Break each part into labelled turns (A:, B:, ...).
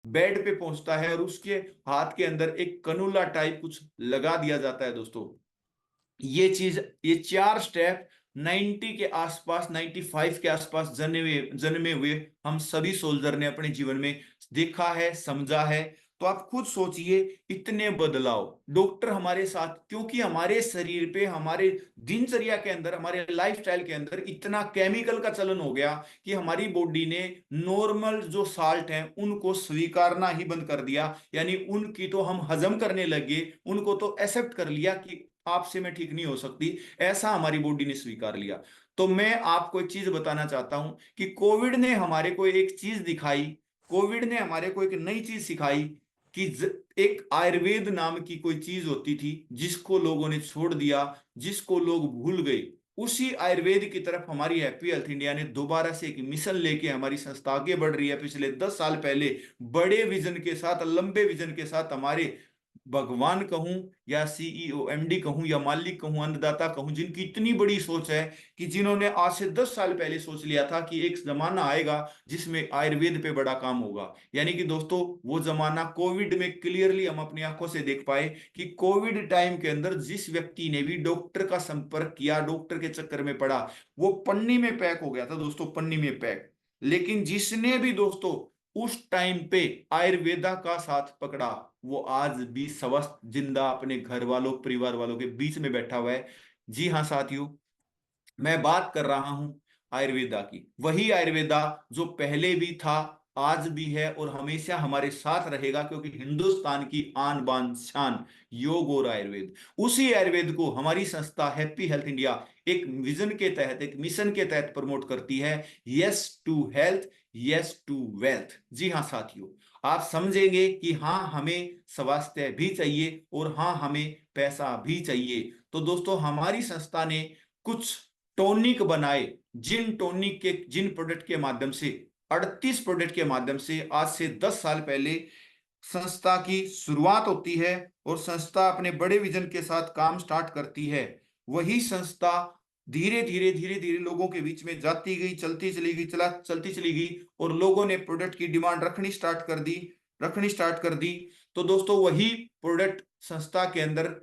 A: Bed पे पहुंचता है और उसके हाथ के अंदर एक कनुला टाइप कुछ लगा दिया जाता है दोस्तों। ये चीज, ये चार स्टेप 90 के आसपास, 95 के आसपास जन्मे जन्मे हुए हम सभी सोल्जर ने अपने जीवन में देखा है, समझा है। तो आप खुद सोचिए, इतने बदलाव डॉक्टर हमारे साथ, क्योंकि हमारे शरीर पे, हमारे दिनचर्या के अंदर, हमारे लाइफस्टाइल के अंदर इतना केमिकल का चलन हो गया कि हमारी बॉडी ने नॉर्मल जो साल्ट हैं उनको स्वीकारना ही बंद कर दिया। यानी उनकी तो हम हजम करने लगे, उनको तो एक्सेप्ट कर लिया कि आपसे मैं ठीक नहीं हो सकती, ऐसा हमारी बॉडी ने स्वीकार लिया। तो मैं आपको एक चीज बताना चाहता हूं कि कोविड ने हमारे को एक चीज दिखाई, कोविड ने हमारे को एक नई चीज सिखाई कि एक आयुर्वेद नाम की कोई चीज होती थी जिसको लोगों ने छोड़ दिया, जिसको लोग भूल गए। उसी आयुर्वेद की तरफ हमारी हैप्पी हेल्थ इंडिया ने दोबारा से एक मिशन लेके हमारी संस्था आगे बढ़ रही है। पिछले 10 साल पहले बड़े विजन के साथ, लंबे विजन के साथ हमारे भगवान कहूं या सीईओ एमडी कहूं या मालिक कहूं, अन्नदाता कहूं, जिनकी इतनी बड़ी सोच है कि जिन्होंने आज से 10 साल पहले सोच लिया था कि एक जमाना आएगा जिसमें आयुर्वेद पे बड़ा काम होगा। यानी कि दोस्तों, वो जमाना कोविड में क्लियरली हम अपनी आंखों से देख पाए कि कोविड टाइम के अंदर जिस व्यक्ति ने भी डॉक्टर का संपर्क किया, डॉक्टर के चक्कर में पड़ा, वो पन्नी में पैक हो गया था दोस्तों, पन्नी में पैक। लेकिन जिसने भी दोस्तों उस टाइम पे आयुर्वेदा का साथ पकड़ा, वो आज भी स्वस्थ जिंदा अपने घर वालों, परिवार वालों के बीच में बैठा हुआ है। जी हाँ साथियों, मैं बात कर रहा हूं आयुर्वेदा की। वही आयुर्वेदा जो पहले भी था, आज भी है और हमेशा हमारे साथ रहेगा, क्योंकि हिंदुस्तान की आन बान शान योग और आयुर्वेद। उसी आयुर्वेद को हमारी संस्था हैप्पी हेल्थ इंडिया एक विजन के तहत, एक मिशन के तहत प्रमोट करती है। Yes to health, yes to wealth. जी हाँ साथियों, आप समझेंगे कि हाँ हमें स्वास्थ्य भी चाहिए और हाँ हमें पैसा भी चाहिए। तो दोस्तों, हमारी संस्था ने कुछ टॉनिक बनाए, जिन टॉनिक के, जिन प्रोडक्ट के माध्यम से, 38 प्रोडक्ट के माध्यम से आज से 10 साल पहले संस्था की शुरुआत होती है और संस्था अपने बड़े विजन के साथ काम स्टार्ट करती है। वही संस्था धीरे धीरे धीरे धीरे लोगों के बीच में जाती गई, चलती चली गई, चलती चली गई, और लोगों ने प्रोडक्ट की डिमांड रखनी स्टार्ट कर दी। तो दोस्तों, वही प्रोडक्ट संस्था के अंदर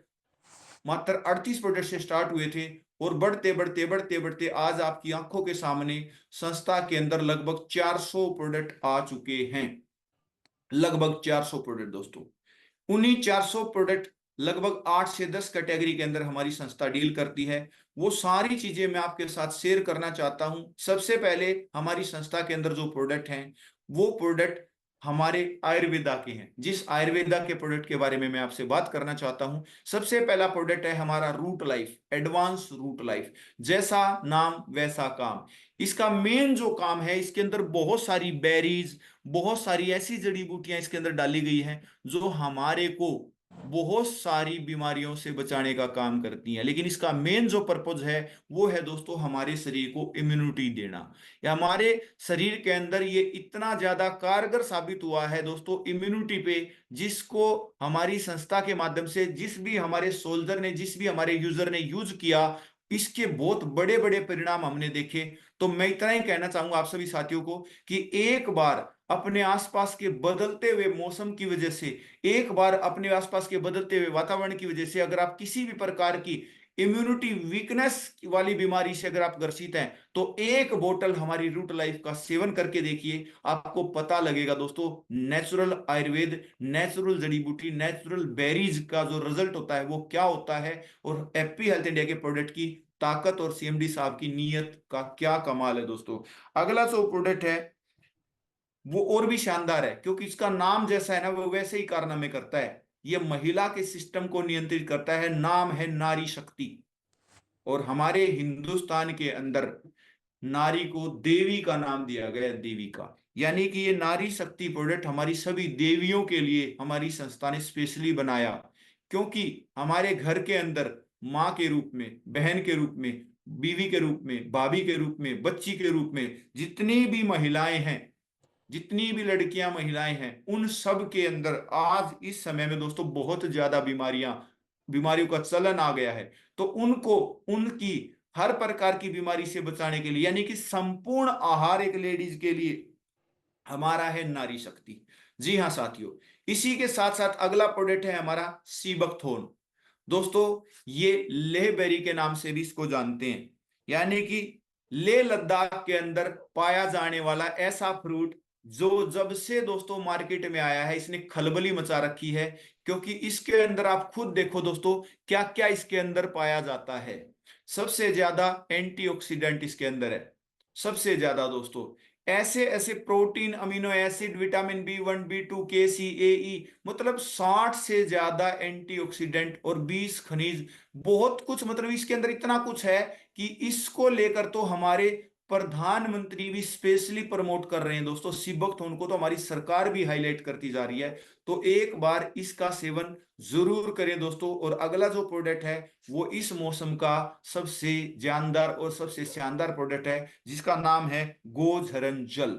A: मात्र 38 प्रोडक्ट से स्टार्ट हुए थे और बढ़ते बढ़ते बढ़ते बढ़ते आज आपकी आंखों के सामने संस्था के अंदर लगभग 400 प्रोडक्ट आ चुके हैं। लगभग 400 प्रोडक्ट दोस्तों। उन्हीं 400 प्रोडक्ट लगभग 8 से 10 कैटेगरी के अंदर हमारी संस्था डील करती है। वो सारी चीजें मैं आपके साथ शेयर करना चाहता हूं। सबसे पहले, हमारी संस्था के अंदर जो प्रोडक्ट हैं, वो प्रोडक्ट हमारे आयुर्वेदा के हैं। जिस आयुर्वेदा के प्रोडक्ट के बारे में मैं आपसे बात करना चाहता हूं, सबसे पहला प्रोडक्ट है हमारा root life, advance root life. जैसा नाम वैसा काम। इसका मेन जो काम है, इसके अंदर बहुत सारी बेरीज, बहुत सारी ऐसी जड़ी बूटियां इसके अंदर डाली गई हैं जो हमारे को बहुत सारी बीमारियों से बचाने का काम करती हैं। लेकिन इसका मेन जो पर्पज है, वो है दोस्तों हमारे शरीर को इम्यूनिटी देना। या हमारे शरीर के अंदर ये इतना ज्यादा कारगर साबित हुआ है दोस्तों इम्यूनिटी पे, जिसको हमारी संस्था के माध्यम से जिस भी हमारे सोल्जर ने, जिस भी हमारे यूजर ने यूज किया, इसके बहुत बड़े बड़े परिणाम हमने देखे। तो मैं इतना ही कहना चाहूंगा आप सभी साथियों को कि एक बार अपने आसपास के बदलते हुए मौसम की वजह से, एक बार अपने आसपास के बदलते हुए वातावरण की वजह से, अगर आप किसी भी प्रकार की इम्यूनिटी वीकनेस वाली बीमारी से अगर आप ग्रसित हैं, तो एक बोतल हमारी रूट लाइफ का सेवन करके देखिए, आपको पता लगेगा दोस्तों नेचुरल आयुर्वेद, नेचुरल जड़ी बूटी, नेचुरल बेरीज का जो रिजल्ट होता है वो क्या होता है, और हैप्पी हेल्थ इंडिया के प्रोडक्ट की ताकत और सीएमडी साहब की नीयत का क्या कमाल है दोस्तों। अगला जो प्रोडक्ट है वो और भी शानदार है, क्योंकि इसका नाम जैसा है ना, वो वैसे ही कारनामे करता है। ये महिला के सिस्टम को नियंत्रित करता है। नाम है नारी शक्ति। और हमारे हिंदुस्तान के अंदर नारी को देवी का नाम दिया गया है, देवी का। यानी कि ये नारी शक्ति प्रोडक्ट हमारी सभी देवियों के लिए हमारी संस्था ने स्पेशली बनाया, क्योंकि हमारे घर के अंदर माँ के रूप में, बहन के रूप में, बीवी के रूप में, भाभी के रूप में, बच्ची के रूप में, जितनी भी महिलाएं हैं, जितनी भी लड़कियां, महिलाएं हैं, उन सब के अंदर आज इस समय में दोस्तों बहुत ज्यादा बीमारियों का चलन आ गया है। तो उनको, उनकी हर प्रकार की बीमारी से बचाने के लिए, यानी कि संपूर्ण आहार एक लेडीज के लिए हमारा है नारी शक्ति। जी हाँ साथियों, इसी के साथ साथ अगला प्रोडक्ट है हमारा सीबकथोर्न। दोस्तों ये लेह बेरी के नाम से भी इसको जानते हैं, यानी कि लेह लद्दाख के अंदर पाया जाने वाला ऐसा फ्रूट जो जब से दोस्तों मार्केट में आया है इसने खलबली मचा रखी है। क्योंकि इसके अंदर आप खुद देखो दोस्तों, क्या क्या इसके अंदर पाया जाता है। सबसे ज्यादा एंटीऑक्सीडेंट इसके अंदर है, सबसे ज्यादा दोस्तों। ऐसे ऐसे protein, amino acid, vitamin B1 B2 K C A E, मतलब 60 से ज्यादा एंटीऑक्सीडेंट और 20 खनिज, बहुत कुछ, मतलब इसके अंदर इतना कुछ है कि इसको लेकर तो हमारे प्रधानमंत्री भी स्पेशली प्रमोट कर रहे हैं दोस्तों। सीबकथोर्न को तो हमारी सरकार भी हाईलाइट करती जा रही है। तो एक बार इसका सेवन जरूर करें दोस्तों। और अगला जो प्रोडक्ट है वो इस मौसम का सबसे जानदार और सबसे शानदार प्रोडक्ट है, जिसका नाम है गोझरन जल।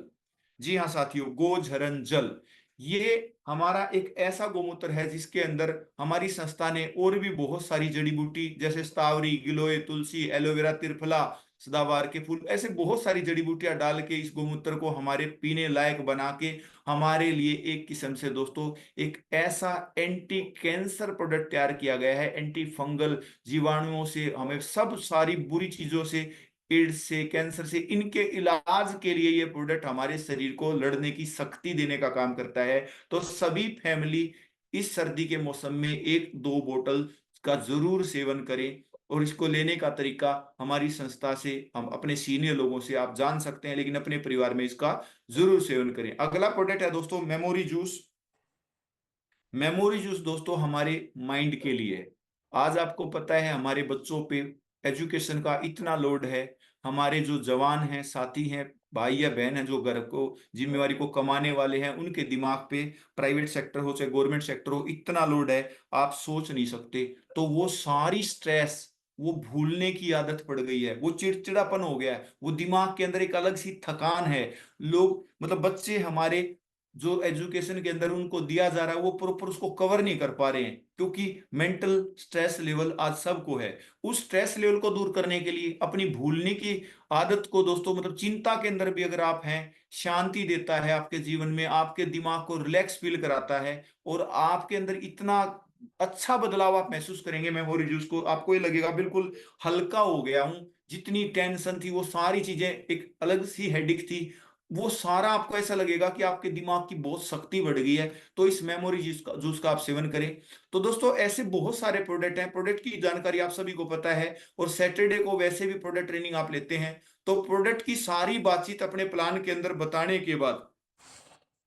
A: जी हाँ साथियों, गोझरन जल ये हमारा एक ऐसा गोमूत्र है जिसके अंदर हमारी संस्था ने और भी बहुत सारी जड़ी बूटी, जैसे स्तावरी, गिलोय, तुलसी, एलोवेरा, त्रिफला, सदाबहार के फूल, ऐसे बहुत सारी जड़ी बूटियां डाल के इस गोमूत्र को हमारे पीने लायक बना के हमारे लिए एक किस्म से दोस्तों एक ऐसा एंटी कैंसर प्रोडक्ट तैयार किया गया है। एंटी फंगल, जीवाणुओं से, हमें सब सारी बुरी चीजों से, एड्स से, कैंसर से, इनके इलाज के लिए ये प्रोडक्ट हमारे शरीर को लड़ने की शक्ति देने का काम करता है। तो सभी फैमिली इस सर्दी के मौसम में 1-2 बोतल का जरूर सेवन करें। और इसको लेने का तरीका हमारी संस्था से, हम अपने सीनियर लोगों से आप जान सकते हैं, लेकिन अपने परिवार में इसका जरूर सेवन करें। अगला प्रोडक्ट है दोस्तों मेमोरी जूस। मेमोरी जूस दोस्तों हमारे माइंड के लिए है। आज आपको पता है हमारे बच्चों पे एजुकेशन का इतना लोड है, हमारे जो जवान हैं, साथी हैं, भाई या बहन हैं, जो घर को जिम्मेवारी को कमाने वाले हैं, उनके दिमाग पे प्राइवेट सेक्टर हो चाहे गवर्नमेंट सेक्टर हो, इतना लोड है आप सोच नहीं सकते। तो वो सारी स्ट्रेस, वो भूलने की आदत पड़ गई है, वो चिड़चिड़ापन हो गया है, वो दिमाग के अंदर एक अलग सी थकान है। लोग, मतलब बच्चे हमारे, जो एजुकेशन के अंदर उनको दिया जा रहा है वो प्रॉपर उसको कवर नहीं कर पा रहे हैं, क्योंकि मेंटल स्ट्रेस लेवल आज सबको है। उस स्ट्रेस लेवल को दूर करने के लिए, अपनी भूलने की आदत को दोस्तों, मतलब चिंता के अंदर भी अगर आप हैं, शांति देता है आपके जीवन में, आपके दिमाग को रिलैक्स फील कराता है, और आपके अंदर इतना अच्छा बदलाव आप महसूस करेंगे मेमोरी जूस को, आपको ये लगेगा बिल्कुल हल्का हो गया हूं। जितनी टेंशन थी, वो सारी चीजें, एक अलग सी हेडिक थी, वो सारा आपको ऐसा लगेगा कि आपके दिमाग की बहुत शक्ति बढ़ गई है। तो इस मेमोरी जूस का आप सेवन करें। तो दोस्तों ऐसे बहुत सारे प्रोडक्ट हैं, प्रोडक्ट की जानकारी आप सभी को पता है, और सैटरडे को वैसे भी प्रोडक्ट ट्रेनिंग आप लेते हैं। तो प्रोडक्ट की सारी बातचीत अपने प्लान के अंदर बताने के बाद,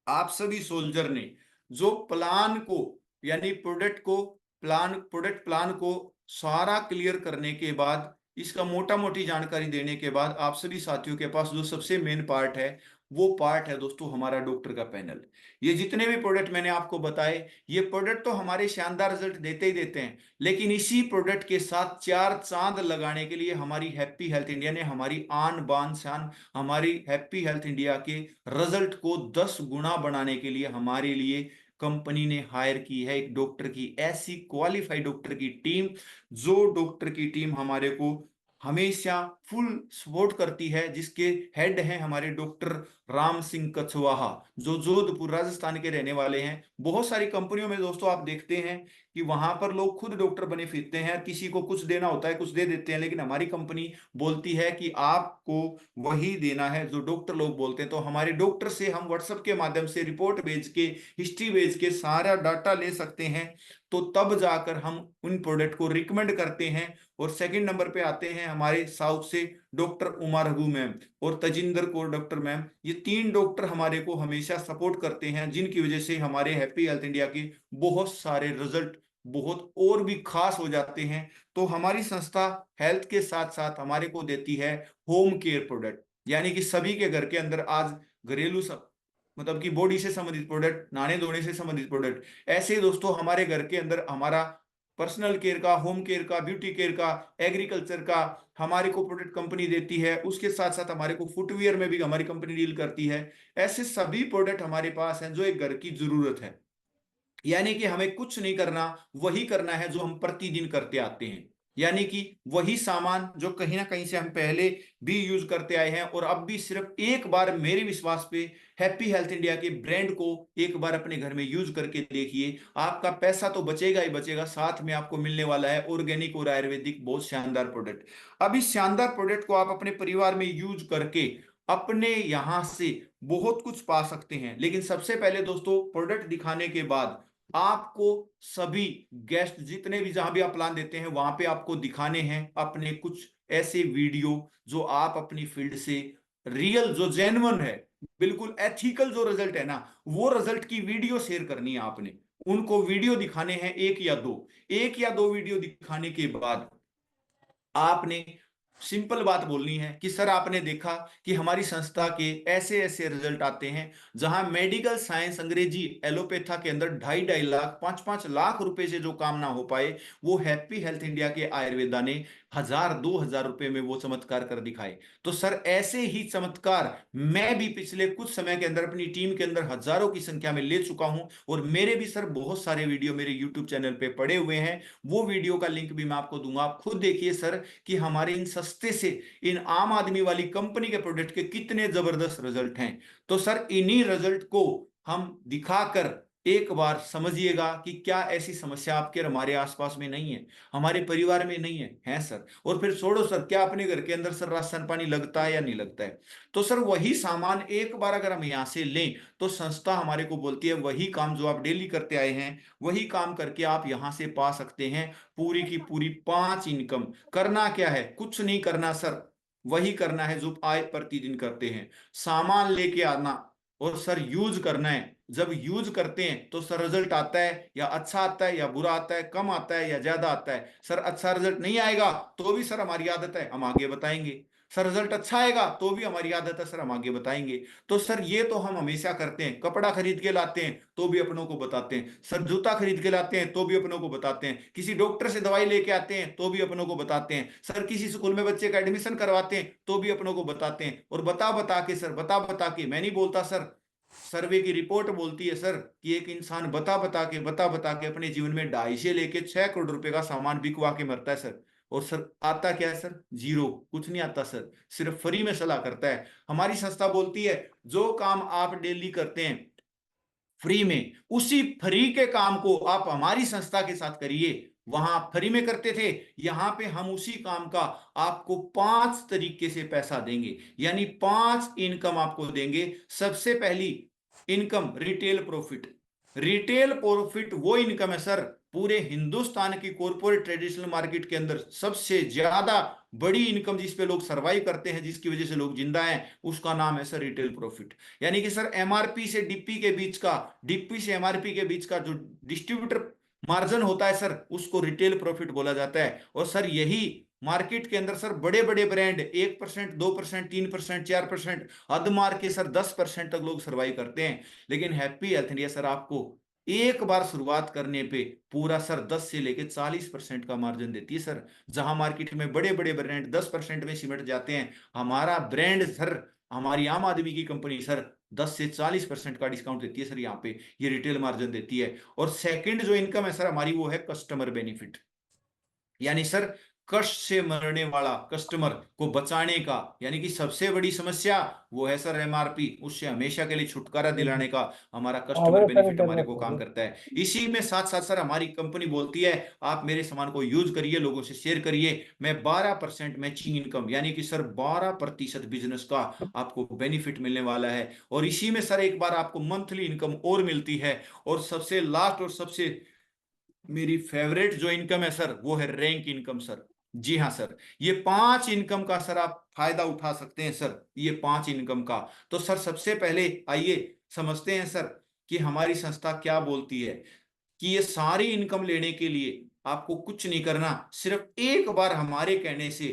A: आप सभी सोल्जर ने जो प्लान को, यानी प्रोडक्ट प्लान को सारा क्लियर करने के बाद, इसका मोटा मोटी जानकारी देने के बाद, आप सभी साथियों के पास जो सबसे मेन पार्ट है, वो पार्ट है दोस्तों हमारा डॉक्टर का पैनल। ये जितने भी प्रोडक्ट मैंने आपको बताए, ये प्रोडक्ट तो हमारे शानदार रिजल्ट देते ही देते हैं, लेकिन इसी प्रोडक्ट के साथ 4 चांद लगाने के लिए हमारी हैप्पी हेल्थ इंडिया ने, हमारी आन बान शान, हमारी हैप्पी हेल्थ इंडिया के रिजल्ट को 10 गुना बनाने के लिए हमारे लिए कंपनी ने हायर की है एक डॉक्टर की, ऐसी क्वालिफाइड डॉक्टर की टीम, जो डॉक्टर की टीम हमारे को हमेशा फुल सपोर्ट करती है, जिसके हेड हैं हमारे डॉक्टर राम सिंह कछवाहा, जो जोधपुर राजस्थान के रहने वाले हैं। बहुत सारी कंपनियों में दोस्तों आप देखते हैं कि वहां पर लोग खुद डॉक्टर बने फिरते हैं, किसी को कुछ देना होता है कुछ दे देते हैं, लेकिन हमारी कंपनी बोलती है कि आपको वही देना है जो डॉक्टर लोग बोलते हैं। तो हमारे डॉक्टर से हम व्हाट्सएप के माध्यम से रिपोर्ट भेज के, हिस्ट्री भेज के सारा डाटा ले सकते हैं। तो तब जाकर हम उन प्रोडक्ट को रिकमेंड करते हैं। और सेकंड नंबर पे आते हैं हमारे साउथ से डॉक्टर उमा रघु मैम और तजिंदर कौर डॉक्टर मैम। ये 3 डॉक्टर हमारे को हमेशा सपोर्ट करते हैं, जिनकी वजह से हमारे हैप्पी हेल्थ इंडिया के बहुत सारे रिजल्ट बहुत और भी खास हो जाते हैं। तो हमारी संस्था हेल्थ के साथ साथ हमारे को देती है होम केयर प्रोडक्ट, यानी कि सभी के घर के अंदर आज घरेलू सब, मतलब कि बॉडी से संबंधित प्रोडक्ट, नहाने धोने से संबंधित प्रोडक्ट, ऐसे ही दोस्तों हमारे घर के अंदर हमारा पर्सनल केयर का, होम केयर का, ब्यूटी केयर का, एग्रीकल्चर का हमारे को प्रोडक्ट कंपनी देती है। उसके साथ साथ हमारे को फुटवियर में भी हमारी कंपनी डील करती है। ऐसे सभी प्रोडक्ट हमारे पास हैं जो एक घर की जरूरत है, यानी कि हमें कुछ नहीं करना, वही करना है जो हम प्रतिदिन करते आते हैं। यानी कि वही सामान जो कहीं ना कहीं से हम पहले भी यूज करते आए हैं और अब भी सिर्फ एक बार मेरे विश्वास पे हैप्पी हेल्थ इंडिया के ब्रांड को एक बार अपने घर में यूज करके देखिए। आपका पैसा तो बचेगा ही बचेगा, साथ में आपको मिलने वाला है ऑर्गेनिक और आयुर्वेदिक बहुत शानदार प्रोडक्ट। अब इस शानदार प्रोडक्ट को आप अपने परिवार में यूज करके अपने यहां से बहुत कुछ पा सकते हैं। लेकिन सबसे पहले दोस्तों, प्रोडक्ट दिखाने के बाद आपको सभी गेस्ट जितने भी जहां भी आप प्लान देते हैं वहां पे आपको दिखाने हैं अपने कुछ ऐसे वीडियो जो आप अपनी फील्ड से रियल, जो जेन्युइन है, बिल्कुल एथिकल जो रिजल्ट है ना, वो रिजल्ट की वीडियो शेयर करनी है आपने। उनको वीडियो दिखाने हैं एक या दो वीडियो दिखाने के बाद आपने सिंपल बात बोलनी है कि सर आपने देखा कि हमारी संस्था के ऐसे ऐसे रिजल्ट आते हैं, जहां मेडिकल साइंस अंग्रेजी एलोपैथा के अंदर 2.5 लाख 5-5 लाख रुपए से जो काम ना हो पाए, वो हैप्पी हेल्थ इंडिया के आयुर्वेदा ने 1,000-2,000 रुपए में वो चमत्कार कर दिखाए। तो सर ऐसे ही चमत्कार मैं भी पिछले कुछ समय के अंदर अपनी टीम के अंदर हजारों की संख्या में ले चुका हूं, और मेरे भी सर बहुत सारे वीडियो मेरे यूट्यूब चैनल पे पड़े हुए हैं। वो वीडियो का लिंक भी मैं आपको दूंगा, आप खुद देखिए सर कि हमारे इन सस्ते से, इन आम आदमी वाली कंपनी के प्रोडक्ट के कितने जबरदस्त रिजल्ट हैं। तो सर इन्हीं रिजल्ट को हम दिखाकर एक बार समझिएगा कि क्या ऐसी समस्या आपके और हमारे आसपास में नहीं है, हमारे परिवार में नहीं है सर। और फिर छोड़ो सर, क्या अपने घर के अंदर सर राशन पानी लगता है या नहीं लगता है? तो सर वही सामान एक बार अगर हम यहां से लें तो संस्था हमारे को बोलती है वही काम जो आप डेली करते आए हैं, वही काम करके आप यहां से पा सकते हैं पूरी की पूरी 5 इनकम। करना क्या है? कुछ नहीं करना सर, वही करना है जो आय प्रतिदिन करते हैं। सामान लेके आना और सर यूज करना है। जब यूज करते हैं तो सर रिजल्ट आता है, या अच्छा आता है या बुरा आता है, कम आता है या ज्यादा आता है। सर अच्छा रिजल्ट नहीं आएगा तो भी सर हमारी आदत है हम आगे बताएंगे। सर रिजल्ट अच्छा आएगा तो भी हमारी आदत है सर हम आगे बताएंगे। तो सर ये तो हम हमेशा करते हैं। कपड़ा खरीद के लाते हैं तो भी अपनों को बताते हैं सर, जूता खरीद के लाते हैं तो भी अपनों को बताते हैं, किसी डॉक्टर से दवाई लेके आते हैं तो भी अपनों को बताते हैं सर, किसी स्कूल में बच्चे का एडमिशन करवाते हैं तो भी अपनों को बताते हैं। और बता बता के सर, बता बता के, मैं नहीं बोलता सर, सर्वे की रिपोर्ट बोलती है सर कि एक इंसान बता बता के अपने जीवन में 2.5 से लेके 6 करोड़ रुपए का सामान बिकवा के मरता है सर। और सर आता क्या है सर? जीरो, कुछ नहीं आता सर, सिर्फ फ्री में सलाह करता है। हमारी संस्था बोलती है जो काम आप डेली करते हैं फ्री में, उसी फ्री के काम को आप हमारी संस्था के साथ करिए। वहां आप फ्री में करते थे, यहां पे हम उसी काम का आपको 5 तरीके से पैसा देंगे, यानी 5 इनकम आपको देंगे। सबसे पहली income retail profit. Retail profit वो इनकम है सर, पूरे हिंदुस्तान की कॉर्पोरेट ट्रेडिशनल मार्केट के अंदर सबसे ज्यादा बड़ी इनकम जिस पे लोग सर्वाइव करते हैं, जिसकी वजह से लोग जिंदा हैं, उसका नाम है सर रिटेल प्रॉफिट। यानी कि सर एमआरपी से डीपी के बीच का, डीपी से एमआरपी के बीच का जो डिस्ट्रीब्यूटर मार्जिन होता है सर, उसको रिटेल प्रॉफिट बोला जाता है। और सर यही मार्केट के अंदर सर बड़े बड़े ब्रांड 1%, 2%, 3%, 4%, हद मार के सर 10% तक लोग सर्वाइव करते हैं। लेकिन हैप्पी हेल्थ इंडिया सर आपको एक बार शुरुआत करने पे पूरा सर 10 से लेके 40% का मार्जिन देती है सर। जहां मार्केट में बड़े बड़े ब्रांड 10% में सिमट जाते हैं, हमारा ब्रांड सर, हमारी आम आदमी की कंपनी सर 10 से 40% का डिस्काउंट देती है सर। यहाँ पे ये रिटेल मार्जिन देती है। और सेकंड जो इनकम है सर हमारी, वो है कस्टमर बेनिफिट। यानी सर कष्ट से मरने वाला कस्टमर को बचाने का, यानी कि सबसे बड़ी समस्या वो है सर एमआरपी, उससे हमेशा के लिए छुटकारा दिलाने का हमारा कस्टमर
B: वो सर
A: बेनिफिट हमारे
B: इंटरनेट
A: को
B: हो
A: काम
B: गई।
A: करता है। इसी में साथ साथ सर हमारी कंपनी बोलती है आप मेरे सामान को यूज करिए, लोगों से शेयर करिए, मैं 12% मैचिंग इनकम, यानी कि सर 12% बिजनेस का आपको बेनिफिट मिलने वाला है। और इसी में सर एक बार आपको मंथली इनकम और मिलती है। और सबसे लास्ट और सबसे मेरी फेवरेट जो इनकम है सर, वो है रैंक इनकम सर। जी हाँ सर, ये 5 इनकम का सर आप फायदा उठा सकते हैं सर, ये 5 इनकम का। तो सर सबसे पहले आइए समझते हैं सर कि हमारी संस्था क्या बोलती है। कि ये सारी इनकम लेने के लिए आपको कुछ नहीं करना, सिर्फ एक बार हमारे कहने से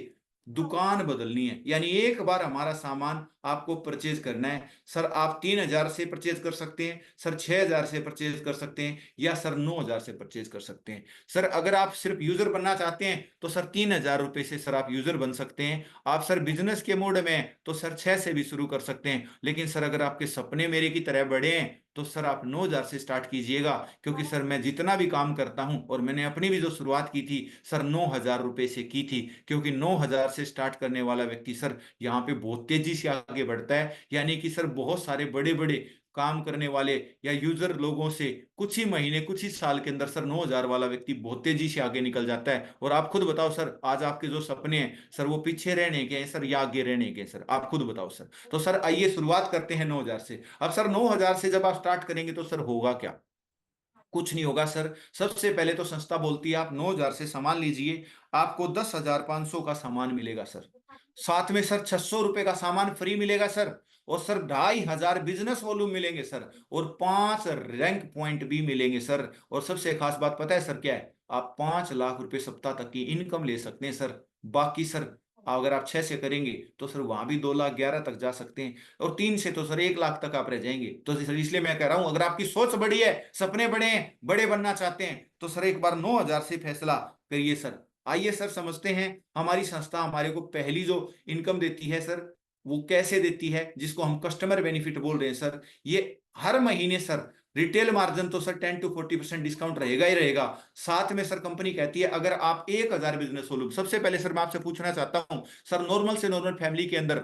A: दुकान बदलनी है, यानी एक बार हमारा सामान आपको परचेज करना है। सर आप 3,000 से परचेज कर सकते हैं, सर 6,000 से परचेज कर सकते हैं, या सर 9,000 से परचेज कर सकते हैं। सर अगर आप सिर्फ यूजर बनना चाहते हैं तो सर 3,000 रुपए से सर आप यूजर बन सकते हैं। आप सर बिजनेस के मोड में हैं तो सर 6 से भी शुरू कर सकते हैं। लेकिन सर अगर आपके सपने मेरे की तरह बड़े हैं तो सर आप 9,000 से स्टार्ट कीजिएगा, क्योंकि सर मैं जितना भी काम करता हूं, और मैंने अपनी भी जो शुरुआत की थी सर 9,000 रुपए से की थी, क्योंकि 9,000 से स्टार्ट करने वाला व्यक्ति सर यहाँ पे बहुत तेजी से आगे बढ़ता है। यानी कि सर बहुत सारे बड़े बड़े काम करने वाले या यूजर लोगों से कुछ ही महीने कुछ ही साल के अंदर सर 9,000 वाला व्यक्ति बहुत तेजी से आगे निकल जाता है। और आप खुद बताओ सर, आज आपके जो सपने हैं सर वो पीछे रहने के हैं सर या आगे रहने के हैं सर, आप खुद बताओ सर। तो सर आइए शुरुआत करते हैं 9,000 से। अब सर 9,000 से जब आप स्टार्ट करेंगे तो सर होगा क्या? कुछ नहीं होगा सर। सबसे पहले तो संस्था बोलती है आप 9,000 से सामान लीजिए, आपको 10,500 का सामान मिलेगा सर। साथ में सर 600 रुपए का सामान फ्री मिलेगा सर। और सर 2,500 बिजनेस वॉल्यूम मिलेंगे सर। और 5 रैंक पॉइंट भी मिलेंगे सर। और सबसे खास बात पता है सर क्या है? आप 5 लाख रुपए सप्ताह तक की इनकम ले सकते हैं सर। बाकी सर अगर आप 6 से करेंगे तो सर वहां भी 2,11,000 तक जा सकते हैं। और 3 से तो सर 1 लाख तक आप रह जाएंगे। तो सर इसलिए मैं कह रहा हूं, अगर आपकी सोच बड़ी है, सपने बड़े हैं, बड़े बनना चाहते हैं, तो सर एक बार 9,000 से फैसला करिए सर। आइए सर समझते हैं हमारी संस्था हमारे को पहली जो इनकम देती है सर वो कैसे देती है, जिसको हम कस्टमर बेनिफिट बोल रहे हैं सर। ये हर महीने सर रिटेल मार्जिन तो सर 10 to 40% डिस्काउंट रहेगा ही रहेगा। साथ में सर कंपनी कहती है अगर आप 1,000 बिजनेस वॉल्यूम, सबसे पहले सर मैं आपसे पूछना चाहता हूं सर, नॉर्मल से नॉर्मल फैमिली के अंदर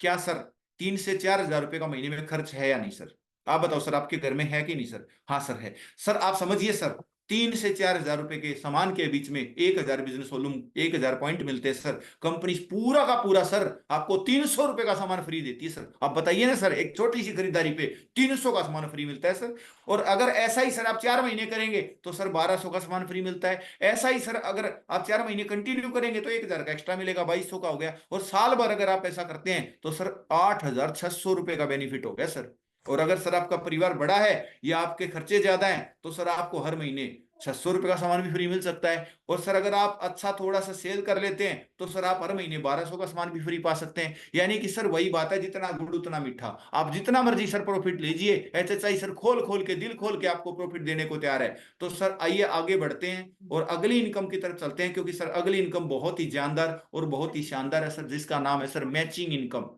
A: क्या सर 3 से 4 हजार रुपए का महीने में खर्च है या नहीं सर? आप बताओ सर, आपके घर में है कि नहीं सर? हाँ सर है। सर आप समझिए सर, 3 से 4 हजार रुपए के सामान के बीच में 1,000 बिजनेस वॉल्यूम, 1,000 पॉइंट मिलते हैं सर। कंपनी पूरा का पूरा सर आपको 300 रुपए का सामान फ्री देती है सर। आप बताइए ना सर, एक छोटी सी खरीदारी पे 300 का सामान फ्री मिलता है सर। और अगर ऐसा ही सर आप 4 महीने करेंगे तो सर 1,200 का सामान फ्री मिलता है। ऐसा ही सर अगर आप 4 महीने कंटिन्यू करेंगे तो 1,000 का एक्स्ट्रा मिलेगा, 2,200 का हो गया। और साल भर अगर आप ऐसा करते हैं तो सर 8,600 रुपए का बेनिफिट हो गया सर। और अगर सर आपका परिवार बड़ा है या आपके खर्चे ज्यादा हैं तो सर आपको हर महीने 600 रुपए का सामान भी फ्री मिल सकता है। और सर अगर आप अच्छा थोड़ा सा सेल कर लेते हैं तो सर आप हर महीने 1,200 का सामान भी फ्री पा सकते हैं। यानी कि सर वही बात है, जितना गुड़ उतना मीठा। आप जितना मर्जी सर प्रॉफिट लीजिए, एचएचआई सर खोल खोल के, दिल खोल के आपको प्रॉफिट देने को तैयार है। तो सर आइए आगे बढ़ते हैं और अगली इनकम की तरफ चलते हैं, क्योंकि सर अगली इनकम बहुत ही जानदार और बहुत ही शानदार है सर, जिसका नाम है सर मैचिंग इनकम।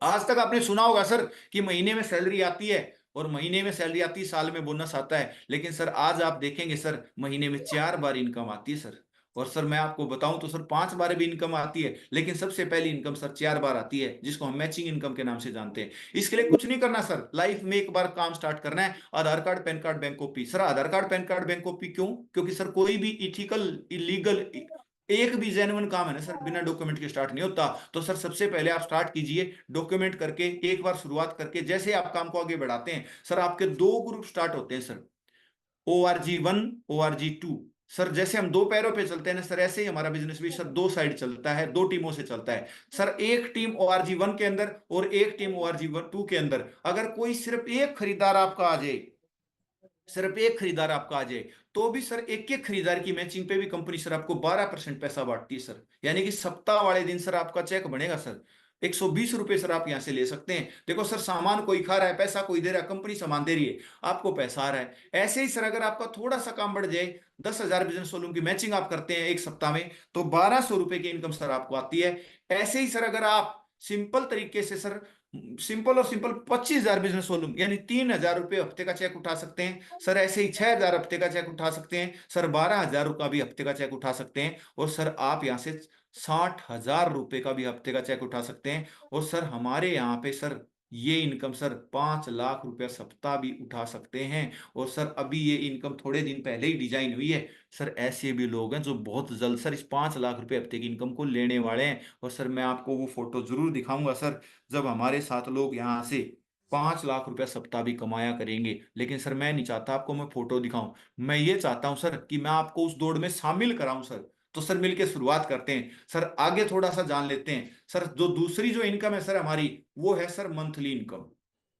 A: आज तक आपने सुना होगा सर कि महीने में सैलरी आती है, और महीने में सैलरी आती है, साल में बोनस आता है। लेकिन सर आज आप देखेंगे सर महीने में 4 बार इनकम आती है सर। और सर मैं आपको बताऊं तो सर 5 बार भी इनकम आती है, लेकिन सबसे पहली इनकम सर 4 बार आती है, जिसको हम मैचिंग इनकम के नाम से जानते हैं। इसके लिए कुछ नहीं करना सर, लाइफ में एक बार काम स्टार्ट करना है। Aadhaar card PAN card bank copy. Sir Aadhaar card PAN card bank copy क्यों? क्योंकि सर कोई भी इथिकल इलीगल एक भी जेन्युइन काम है ना सर बिना डॉक्यूमेंट के स्टार्ट नहीं होता। तो सर सबसे पहले आप स्टार्ट कीजिए डॉक्यूमेंट करके। एक बार शुरुआत करके जैसे आप काम को आगे बढ़ाते हैं सर, आपके 2 ग्रुप स्टार्ट होते हैं सर, ORG 1, ORG 2। सर जैसे हम 2 पैरों पे चलते हैं ना सर, ऐसे ही हमारा बिजनेस भी सर 2 साइड चलता है, 2 टीमों से चलता है सर। एक टीम ORG 1 के अंदर और एक टीम ORG 2 के अंदर। अगर कोई सिर्फ एक खरीदार आपका आ जाए, सिर्फ एक खरीदार आपका आ जाए, तो भी सर एक एक खरीदार की मैचिंग पे भी कंपनी सर आपको 12% पैसा बांटती है सर। यानी कि सप्ताह वाले दिन सर आपका चेक बनेगा सर 120 रुपए सर, आप यहां से ले सकते हैं। देखो सर, सामान कोई खा रहा है, पैसा कोई दे रहा है, कंपनी सामान दे रही है, आपको पैसा आ रहा है। ऐसे ही सर अगर आपका थोड़ा सा काम बढ़ जाए, 10,000 बिजनेस वॉल्यूम की मैचिंग आप करते हैं एक सप्ताह में, तो 1,200 रुपए की इनकम सर आपको आती है। ऐसे ही सर अगर आप सिंपल तरीके से सर, सिंपल और सिंपल 25,000 बिजनेस वॉल्यूम यानी 3,000 रुपए हफ्ते का चेक उठा सकते हैं सर। ऐसे ही 6,000 हफ्ते का चेक उठा सकते हैं सर, 12,000 का भी हफ्ते का चेक उठा सकते हैं। और सर आप यहां से 60,000 रुपए का भी हफ्ते का चेक उठा सकते हैं। और सर हमारे यहाँ पे सर ये इनकम सर 5 लाख रुपया सप्ताह भी उठा सकते हैं। और सर अभी ये इनकम थोड़े दिन पहले ही डिजाइन हुई है सर। ऐसे भी लोग हैं जो बहुत जल्द सर इस 5 लाख रुपए हफ्ते की इनकम को लेने वाले हैं। और सर मैं आपको वो फोटो जरूर दिखाऊंगा सर, जब हमारे साथ लोग यहाँ से 5 लाख रुपया सप्ताह भी कमाया करेंगे। लेकिन सर मैं नहीं चाहता आपको मैं फोटो दिखाऊं, मैं ये चाहता हूं सर कि मैं आपको उस दौड़ में शामिल कराऊं सर। तो सर मिलके शुरुआत करते हैं सर, आगे थोड़ा सा जान लेते हैं सर। जो दूसरी जो इनकम है सर हमारी, वो है सर मंथली इनकम।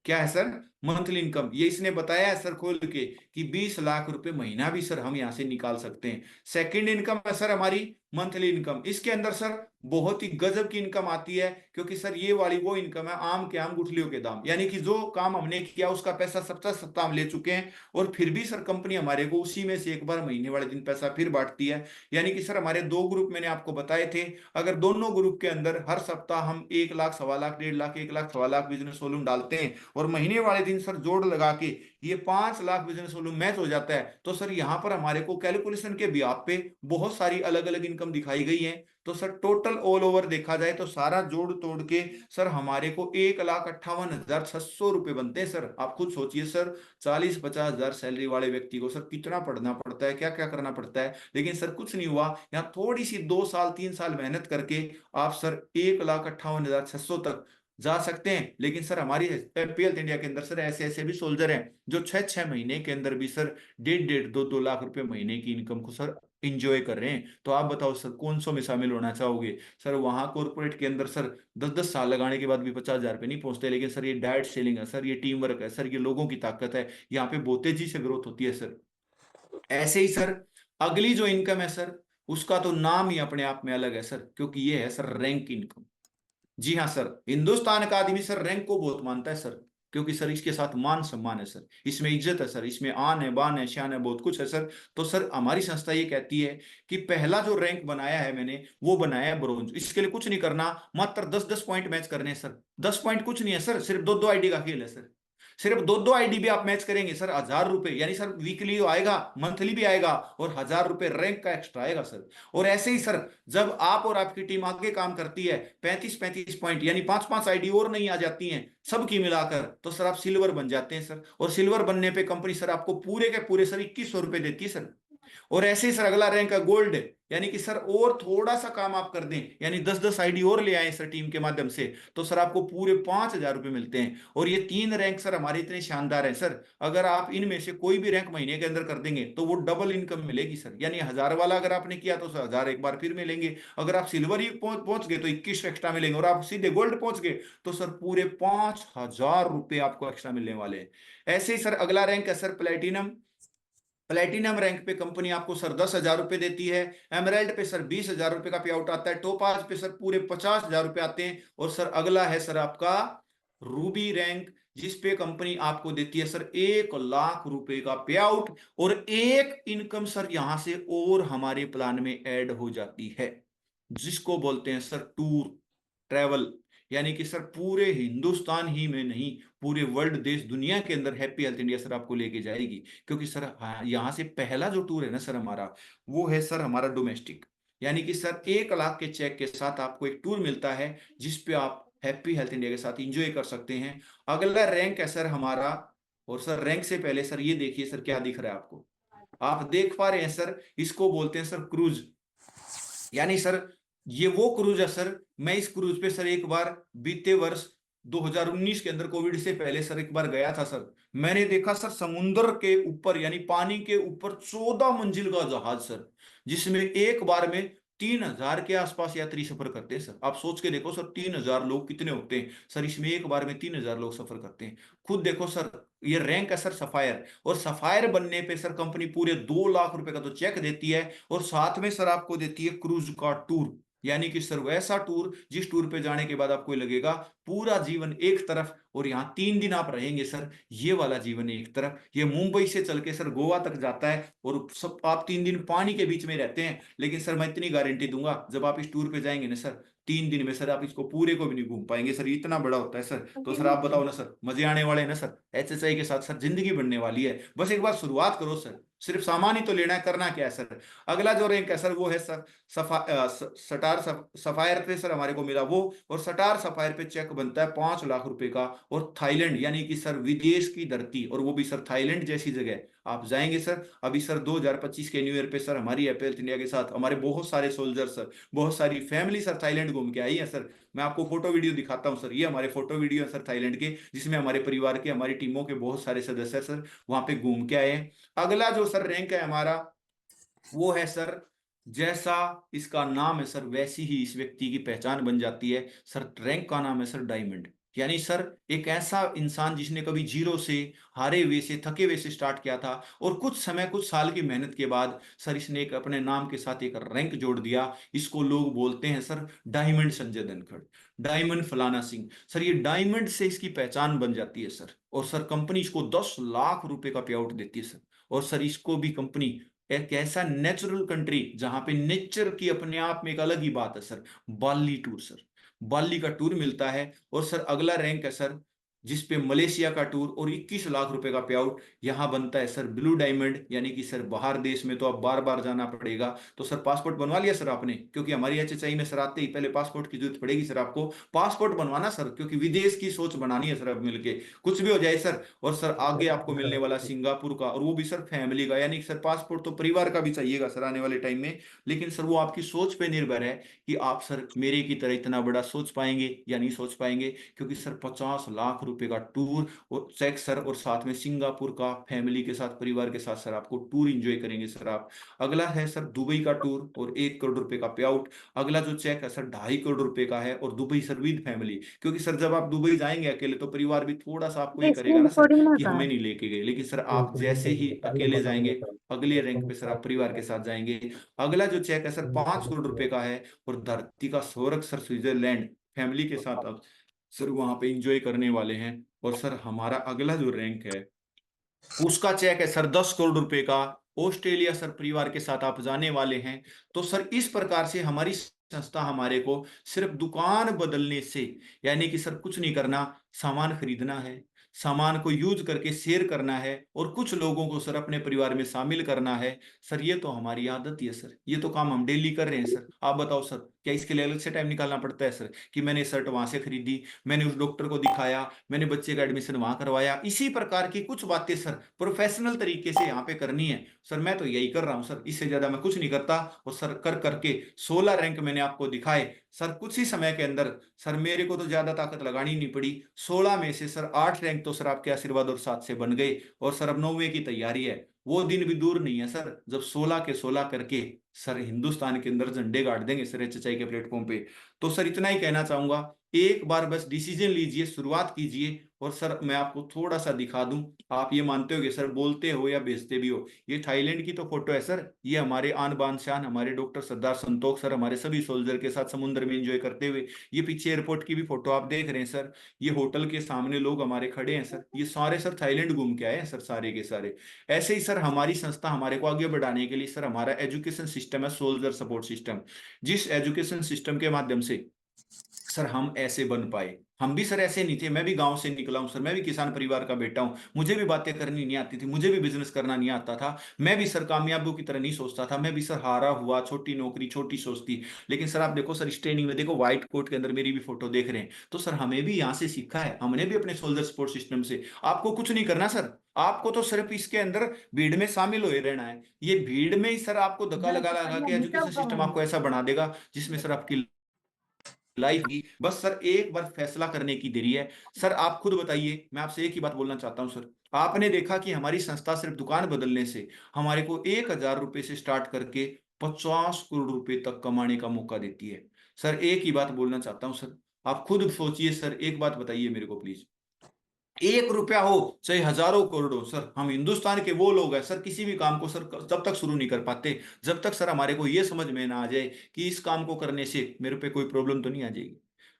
A: क्या है सर? मंथली इनकम, ये इसने बताया है सर खोल के कि 20 लाख रुपए महीना भी सर हम यहाँ से निकाल सकते हैं। सेकंड इनकम है सर हमारी मंथली इनकम, इसके अंदर सर बहुत ही गजब की इनकम आती है, क्योंकि सर ये वाली वो इनकम है आम के आम गुठलियों के दाम, यानी कि जो काम हमने किया उसका पैसा सप्ताह सप्ताह हम ले चुके हैं, और फिर भी सर कंपनी हमारे को उसी में से एक बार महीने वाले दिन पैसा फिर बांटती है। यानी कि सर हमारे दो ग्रुप मैंने आपको बताए थे, अगर दोनों ग्रुप के अंदर हर सप्ताह हम 1 लाख, 1.25 लाख, 1.5 लाख, 1 लाख, 1.25 लाख बिजनेस वॉल्यूम डालते हैं, और महीने वाले दिन सर जोड़ लगा के ये 5 लाख बिजनेस वॉल्यूम मैच हो जाता है, तो सर यहाँ पर हमारे को कैलकुलेशन के बिहाफ पे बहुत सारी अलग अलग इनकम दिखाई गई है। तो सर टोटल ऑल ओवर देखा जाए तो सारा जोड़ तोड़ के सर हमारे को 1,58,600 रुपए बनते हैं सर। आप खुद सोचिए सर, 40-50 हजार सैलरी वाले व्यक्ति को सर कितना पढ़ना पड़ता है, क्या क्या करना पड़ता है, लेकिन सर कुछ नहीं हुआ, यहाँ थोड़ी सी 2 साल 3 साल मेहनत करके आप सर 1,58,600 तक जा सकते हैं। लेकिन सर हमारी हैप्पी हेल्थ इंडिया के अंदर सर ऐसे ऐसे भी सोल्जर हैं जो 6-6 महीने के अंदर भी सर 1.5-2 लाख रुपए महीने की इनकम को सर इंजॉय कर रहे हैं। तो आप बताओ सर कौन सौ में शामिल होना चाहोगे? सर वहां कॉर्पोरेट के अंदर सर 10-10 साल लगाने के बाद भी 50 हजार रुपये नहीं पहुंचते, लेकिन सर ये डायरेक्ट सेलिंग है सर, ये टीम वर्क है सर, ये लोगों की ताकत है, यहाँ पे बहुत तेजी से ग्रोथ होती है सर। ऐसे ही सर अगली जो इनकम है सर, उसका तो नाम ही अपने आप में अलग है सर, क्योंकि ये है सर रैंक इनकम। जी हाँ सर, हिंदुस्तान का आदमी सर रैंक को बहुत मानता है सर, क्योंकि सर इसके साथ मान सम्मान है सर, इसमें इज्जत है सर, इसमें आन है, बान है, शान है, बहुत कुछ है सर। तो सर हमारी संस्था ये कहती है कि पहला जो रैंक बनाया है मैंने, वो बनाया है ब्रोंज। इसके लिए कुछ नहीं करना, मात्र 10-10 पॉइंट मैच करने हैं सर। 10 पॉइंट कुछ नहीं है सर, सिर्फ 2-2 आईडी का खेल है सर। सिर्फ 2-2 आईडी भी आप मैच करेंगे सर, 1000 रुपए, यानी सर वीकली आएगा, मंथली भी आएगा, और 1000 रुपए रैंक का एक्स्ट्रा आएगा सर। और ऐसे ही सर जब आप और आपकी टीम आगे काम करती है, 35-35 पॉइंट यानी 5-5 आईडी और नहीं आ जाती हैं सबकी मिलाकर, तो सर आप सिल्वर बन जाते हैं सर। और सिल्वर बनने पे कंपनी सर आपको पूरे के पूरे सर 2100 रुपए देती है सर। और ऐसे ही सर अगला रैंक है गोल्ड, यानी कि सर और थोड़ा सा काम आप कर दें, यानी 10-10 आईडी और ले आए सर टीम के माध्यम से, तो सर आपको पूरे 5,000 रुपए मिलते हैं। और ये 3 रैंक सर हमारे इतने शानदार हैं सर, अगर आप इनमें से कोई भी रैंक महीने के अंदर कर देंगे तो वो डबल इनकम मिलेगी सर। यानी 1000 वाला अगर आपने किया तो 1000 एक बार फिर मिलेंगे, अगर आप सिल्वर ही पहुंच गए तो 21 एक्स्ट्रा मिलेंगे, और आप सीधे गोल्ड पहुंच गए तो सर पूरे 5,000 रुपए आपको एक्स्ट्रा मिलने वाले हैं। ऐसे ही सर अगला रैंक है सर प्लेटिनम। प्लेटिनम रैंक पे कंपनी आपको सर 10,000 रुपए देती है। एमराल्ड पे सर 20,000 रुपए का पे आउट आता है। टोपाज पे सर पूरे 50,000 रुपए आते हैं। और सर अगला है सर आपका रूबी रैंक, जिसपे कंपनी आपको देती है सर 1 लाख रुपए का पे आउट, और एक इनकम सर यहां से और हमारे प्लान में ऐड हो जाती है, जिसको बोलते हैं सर टूर ट्रैवल। यानी कि सर पूरे हिंदुस्तान ही में नहीं, पूरे वर्ल्ड देश दुनिया के अंदर हैप्पी हेल्थ इंडिया सर आपको लेके जाएगी। क्योंकि सर यहाँ से पहला जो टूर है ना सर हमारा, वो है सर हमारा डोमेस्टिक, यानी कि सर 1 लाख के चेक के साथ आपको एक टूर मिलता है, जिसपे आप हैप्पी हेल्थ इंडिया के साथ इंजॉय कर सकते हैं। अगला रैंक है सर हमारा, और सर रैंक से पहले सर ये देखिए सर क्या दिख रहा है आपको, आप देख पा रहे हैं सर, इसको बोलते हैं सर क्रूज। यानी सर ये वो क्रूज है सर, मैं इस क्रूज पे सर एक बार बीते वर्ष 2019 के अंदर कोविड से पहले सर एक बार गया था सर। मैंने देखा सर समुद्र के ऊपर यानी पानी के ऊपर 14 मंजिल का जहाज सर, जिसमें एक बार में 3,000 के आसपास यात्री सफर करते हैं सर। आप सोच के देखो सर 3,000 लोग कितने होते हैं सर, इसमें एक बार में 3,000 लोग सफर करते हैं। खुद देखो सर, ये रैंक है सर सफायर, और सफायर बनने पे सर कंपनी पूरे 2 लाख रुपए का तो चेक देती है, और साथ में सर आपको देती है क्रूज का टूर। यानी कि सर वैसा टूर जिस टूर पे जाने के बाद आपको लगेगा पूरा जीवन एक तरफ, और यहाँ 3 दिन आप रहेंगे सर, ये वाला जीवन एक तरफ। ये मुंबई से चल के सर गोवा तक जाता है, और सब आप 3 दिन पानी के बीच में रहते हैं। लेकिन सर मैं इतनी गारंटी दूंगा, जब आप इस टूर पे जाएंगे ना सर, 3 दिन में सर आप इसको पूरे को भी नहीं घूम पाएंगे सर, इतना बड़ा होता है सर। तो सर आप बताओ ना सर, मजे आने वाले हैं ना सर, एचएसआई के साथ सर जिंदगी बनने वाली है। बस एक बार शुरुआत करो सर, सिर्फ सामान ही तो लेना है, करना क्या है सर। अगला जो रैंक है सर वो है सर सटार सफायर पे सर हमारे को मिला वो, और सटार सफायर पे चेक बनता है 5 लाख रुपए का। और थाईलैंड यानी कि सर विदेश की धरती, और वो भी सर थाईलैंड जैसी जगह आप जाएंगे सर। अभी सर 2025 के न्यू ईयर पे सर हमारी हैप्पी हेल्थ इंडिया के साथ हमारे बहुत सारे सोल्जर सर, बहुत सारी फैमिली सर थाईलैंड घूम के आई है सर। मैं आपको फोटो वीडियो दिखाता हूँ सर, ये हमारे फोटो वीडियो है सर थाईलैंड के, जिसमें हमारे परिवार के हमारी टीमों के बहुत सारे सदस्य सर वहां पे घूम के आए हैं। अगला जो सर रैंक है हमारा, वो है सर, जैसा इसका नाम है सर वैसी ही इस व्यक्ति की पहचान बन जाती है सर। रैंक का नाम है सर डायमंड। यानी सर एक ऐसा इंसान जिसने कभी जीरो से, हारे हुए से, थके हुए से स्टार्ट किया था, और कुछ समय, कुछ साल की मेहनत के बाद सर इसने एक अपने नाम के साथ एक रैंक जोड़ दिया। इसको लोग बोलते हैं sir diamond Sanjay Dhankhar, diamond फलाना सिंह। सर ये डायमंड से इसकी पहचान बन जाती है सर। और सर कंपनी इसको 10 लाख रुपए का पे आउट देती है सर। और सर इसको भी कंपनी, एक ऐसा नेचुरल कंट्री जहां पे नेचर की अपने आप में एक अलग ही बात है सर, बाली टूर सर, बाली का टूर मिलता है। और सर अगला रैंक है सर जिसपे मलेशिया का टूर और 21 लाख रुपए का पे आउट। यहां बनता है सर ब्लू डायमंड, यानी कि सर बाहर देश में तो अब बार बार जाना पड़ेगा। तो सर पासपोर्ट बनवा लिया सर आपने? क्योंकि हमारी एचएचआई में सर आते ही पहले पासपोर्ट की जरूरत पड़ेगी सर आपको। पासपोर्ट बनवाना सर, क्योंकि विदेश की सोच बनानी है सर अब मिलके, कुछ भी हो जाए सर। और सर आगे आपको मिलने वाला सिंगापुर का, और वो भी सर फैमिली का, यानी कि सर पासपोर्ट तो परिवार का भी चाहिएगा सर आने वाले टाइम में। लेकिन सर वो आपकी सोच पे निर्भर है कि आप सर मेरे की तरह इतना बड़ा सोच पाएंगे या नहीं सोच पाएंगे। क्योंकि सर 50 लाख रुपए का टूर और चेक सर, और साथ में सिंगापुर का फैमिली के साथ, परिवार के साथ सर आपको टूर एंजॉय करेंगे सर आप। अगला है सर दुबई का टूर और 1 करोड़ रुपए का पे आउट। अगला जो चेक है सर 2.5 करोड़ रुपए का है, और दुबई सर विद फैमिली। क्योंकि सर जब आप दुबई जाएंगे अकेले तो परिवार भी थोड़ा सा आपको ये करेगा
B: स्क्रीन
A: ना सर
B: रिकॉर्डिंग ना
A: कि
B: कर।
A: हमें नहीं लेके गए। लेकिन सर आप जैसे ही अकेले जाएंगे, अगले रैंक पे सर आप परिवार के साथ जाएंगे। अगला जो चेक है सर 5 करोड़ रुपए का है, और धरती का स्वर्ग सर स्विट्जरलैंड, फैमिली के साथ आप सर वहां पे इंजॉय करने वाले हैं। और सर हमारा अगला जो रैंक है उसका चेक है सर 10 करोड़ रुपए का, ऑस्ट्रेलिया सर परिवार के साथ आप जाने वाले हैं। तो सर इस प्रकार से हमारी संस्था हमारे को सिर्फ दुकान बदलने से, यानी कि सर कुछ नहीं करना, सामान खरीदना है, सामान को यूज करके शेयर करना है, और कुछ लोगों को सर अपने परिवार में शामिल करना है। सर ये तो हमारी आदत ही है सर, ये तो काम हम डेली कर रहे हैं सर। आप बताओ सर क्या इसके लिए अलग से टाइम निकालना पड़ता है सर कि मैंने शर्ट वहां से खरीदी, मैंने उस डॉक्टर को दिखाया, मैंने बच्चे का एडमिशन वहां करवाया? इसी प्रकार की कुछ बातें सर प्रोफेशनल तरीके से यहाँ पे करनी है सर। मैं तो यही कर रहा हूँ सर, इससे ज्यादा मैं कुछ नहीं करता। और सर कर करके 16 रैंक मैंने आपको दिखाए सर कुछ ही समय के अंदर। सर मेरे को तो ज्यादा ताकत लगानी नहीं पड़ी, 16 में से सर 8 रैंक तो सर आपके आशीर्वाद और साथ से बन गए। और सर अब 9वें की तैयारी है, वो दिन भी दूर नहीं है सर जब 16 के 16 करके सर हिंदुस्तान के अंदर झंडे गाड़ देंगे सर एचएचआई के प्लेटफॉर्म पे। तो सर इतना ही कहना चाहूंगा, एक बार बस डिसीजन लीजिए, शुरुआत कीजिए। और सर मैं आपको थोड़ा सा दिखा दूं, आप ये मानते हो कि सर बोलते हो या भेजते भी हो, ये थाईलैंड की तो फोटो है सर। ये हमारे आन बान शान, हमारे डॉक्टर सरदार संतोख सर हमारे सभी सोल्जर के साथ समुद्र में एंजॉय करते हुए। ये पीछे एयरपोर्ट की भी फोटो आप देख रहे हैं सर, ये होटल के सामने लोग हमारे खड़े हैं सर, ये सारे सर थाईलैंड घूम के आए हैं सर सारे के सारे। ऐसे ही सर हमारी संस्था हमारे को आगे बढ़ाने के लिए सर हमारा एजुकेशन सिस्टम है, सोल्जर सपोर्ट सिस्टम। जिस एजुकेशन सिस्टम के माध्यम से सर हम ऐसे बन पाए, हम भी सर ऐसे नहीं थे, मैं भी गांव से निकला हूं सर, मैं भी किसान परिवार का बेटा हूं, मुझे भी बातें करनी नहीं आती थी, मुझे भी बिजनेस करना नहीं आता था। मैं भी सर कामयाबों की तरह नहीं सोचता था, मैं भी सर हारा हुआ, छोटी नौकरी, छोटी सोचती। लेकिन सर आप देखो सर इस ट्रेनिंग में देखो, व्हाइट कोट के अंदर मेरी भी फोटो देख रहे हैं। तो सर हमें भी यहाँ से सीखा है, हमने भी अपने सोल्जर सपोर्ट सिस्टम से। आपको कुछ नहीं करना सर, आपको तो सिर्फ इसके अंदर भीड़ में शामिल हो रहना है। ये भीड़ में ही सर आपको धक्का लगा लगा के एजुकेशन सिस्टम आपको ऐसा बना देगा जिसमें सर आपकी लाइफ की। बस सर एक बार फैसला करने की देरी है। सर आप खुद बताइए, मैं आपसे एक ही बात बोलना चाहता हूं सर, आपने देखा कि हमारी संस्था सिर्फ दुकान बदलने से हमारे को 1,000 रुपए से स्टार्ट करके 50 करोड़ रुपए तक कमाने का मौका देती है। सर एक ही बात बोलना चाहता हूं सर, आप खुद सोचिए सर, एक बात बताइए मेरे को प्लीज। 1 रुपया हो चाहे हजारों करोड़ हो सर, हम हिंदुस्तान के वो लोग हैं सर, किसी भी काम को सर जब तक शुरू नहीं कर पाते, जब तक सर हमारे को ये समझ में ना आ जाए कि इस काम को करने से मेरे पे कोई प्रॉब्लम तो नहीं आ जाएगी,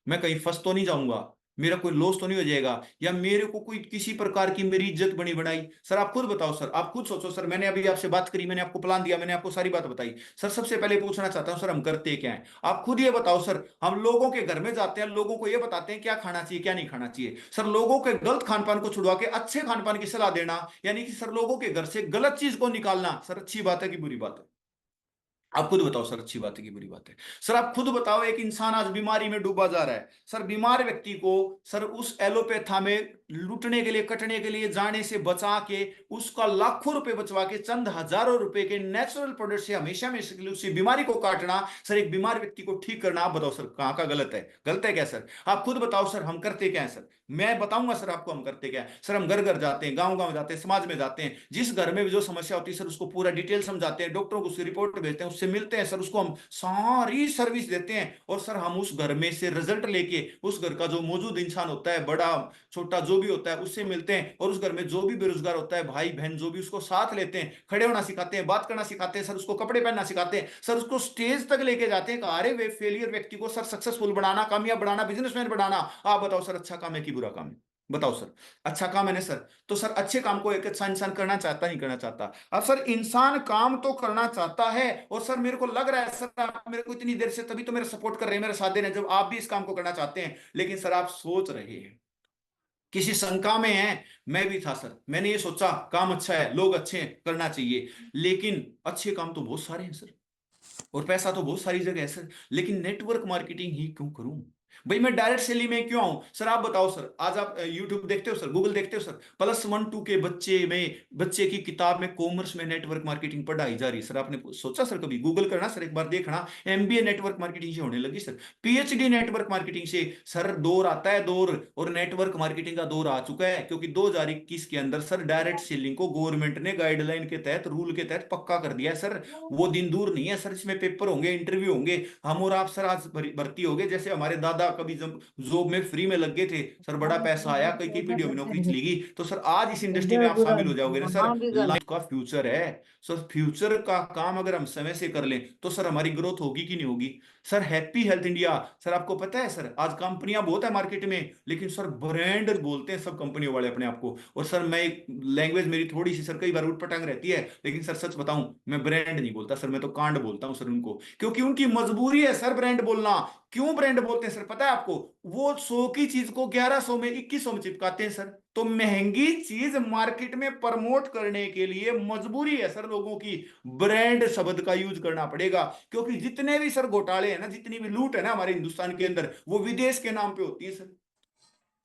A: मैं कहीं फंस तो नहीं जाऊंगा, मेरा कोई लॉस तो नहीं हो जाएगा, या मेरे को कोई किसी प्रकार की मेरी इज्जत बनी बनाई। सर आप खुद बताओ सर, आप खुद सोचो सर, मैंने अभी आपसे बात करी, मैंने आपको प्लान दिया, मैंने आपको सारी बात बताई। सर सबसे पहले पूछना चाहता हूं सर हम करते क्या है, आप खुद ये बताओ सर। हम लोगों के घर में जाते हैं, लोगों को ये बताते हैं क्या खाना चाहिए क्या नहीं खाना चाहिए। सर लोगों के गलत खान पान को छुड़वा के अच्छे खान पान की सलाह देना, यानी कि सर लोगों के घर से गलत चीज को निकालना, सर अच्छी बात है कि बुरी बात है? आप खुद बताओ सर, अच्छी बात है कि बुरी बात है? सर आप खुद बताओ, एक इंसान आज बीमारी में डूबा जा रहा है सर, बीमार व्यक्ति को सर उस एलोपैथा में लूटने के लिए, कटने के लिए जाने से बचा के, उसका लाखों रुपए बचवा के चंद हजारों रुपए के नेचुरल प्रोडक्ट से हमेशा में उसी बीमारी को काटना, सर एक बीमार व्यक्ति को ठीक करना, आप बताओ सर कहां का गलत है? गलत है क्या सर? आप खुद बताओ सर, हम करते क्या है सर? मैं बताऊंगा सर आपको हम करते क्या है सर। हम घर घर जाते हैं, गांव गांव जाते हैं, समाज में जाते हैं, जिस घर में भी जो समस्या होती है सर उसको पूरा डिटेल समझाते हैं, डॉक्टरों को उसकी रिपोर्ट भेजते हैं, उससे उससे मिलते हैं सर, उसको हम सारी सर्विस देते हैं, और सर हम उस घर में से रिजल्ट लेके उस घर का जो मौजूद इंसान होता है, बड़ा छोटा जो भी होता है, उससे मिलते हैं, और उस घर में जो भी बेरोजगार होता है, भाई बहन जो भी, उसको साथ लेते हैं, खड़े होना सिखाते हैं, बात करना सिखाते हैं सर, उसको कपड़े पहनना सिखाते हैं सर, उसको स्टेज तक लेके जाते हैं, अरे वे फेलियर व्यक्ति को सर सक्सेसफुल बनाना, कामयाब बनाना, बिजनेसमैन बनाना। आप बताओ सर, अच्छा काम है कि बुरा काम है? बताओ सर, अच्छा काम है ना सर? तो सर अच्छे काम को एक अच्छा इंसान करना चाहता, नहीं करना चाहता? अब सर इंसान काम तो करना चाहता है, और सर मेरे को लग रहा है सर, आप मेरे को इतनी देर से तभी तो मेरे सपोर्ट कर रहे हैं, मेरे साथ दे रहे हैं, जब आप भी इस काम को करना चाहते हैं, लेकिन सर आप सोच रहे हैं, किसी शंका में है। मैं भी था सर, मैंने ये सोचा काम अच्छा है, लोग अच्छे हैं, करना चाहिए, लेकिन अच्छे काम तो बहुत सारे हैं सर, और पैसा तो बहुत सारी जगह है सर, लेकिन नेटवर्क मार्केटिंग ही क्यों करूं? भाई मैं डायरेक्ट सेलिंग में क्यों आऊं सर? आप बताओ सर, आज आप यूट्यूब देखते हो सर, गूगल देखते हो सर, +1 2 के बच्चे की किताब में कॉमर्स में नेटवर्क मार्केटिंग पढ़ाई जा रही है सर। आपने सोचा सर कभी गूगल करना सर, एक बार देखना, एमबीए नेटवर्क मार्केटिंग से होने लगी सर, पीएचडी नेटवर्क मार्केटिंग से सर। दौर आता है, दौर, और नेटवर्क मार्केटिंग का दौर आ चुका है, क्योंकि 2021 के अंदर सर डायरेक्ट सेलिंग को गवर्नमेंट ने गाइडलाइन के तहत, रूल के तहत पक्का कर दिया है सर। वो दिन दूर नहीं है सर, इसमें पेपर होंगे, इंटरव्यू होंगे, हम और आप सर आज भर्ती हो गए, जैसे हमारे दादा कभी जॉब में फ्री में लग गए थे सर, बड़ा पैसा आया, कई कई पीढ़ियों में नौकरी चली गई, तो सर आज इस इंडस्ट्री में आप शामिल हो जाओगे ना सर, लाइफ का फ्यूचर है सर। फ्यूचर का काम अगर हम समय से कर लें तो सर हमारी ग्रोथ होगी कि नहीं होगी sir? Happy health India sir, आपको पता है सर, आज कंपनियां बहुत है मार्केट में, लेकिन सर ब्रांड बोलते हैं सब कंपनियों वाले अपने आप को, और सर मैं, लैंग्वेज मेरी थोड़ी सी सर कई बार उटपटांग रहती है, लेकिन सर सच बताऊं, मैं ब्रांड नहीं बोलता सर, मैं तो कांड बोलता हूं सर उनको, क्योंकि उनकी मजबूरी है सर ब्रांड बोलना। क्यों ब्रांड बोलते हैं सर पता है आपको? वो 100 की चीज को 1100 में, 2100 में चिपकाते हैं सर, तो महंगी चीज मार्केट में प्रमोट करने के लिए मजबूरी है सर लोगों की, ब्रांड शब्द का यूज करना पड़ेगा, क्योंकि जितने भी सर घोटाले हैं ना, जितनी भी लूट है ना हमारे हिंदुस्तान के अंदर, वो विदेश के नाम पे होती है सर,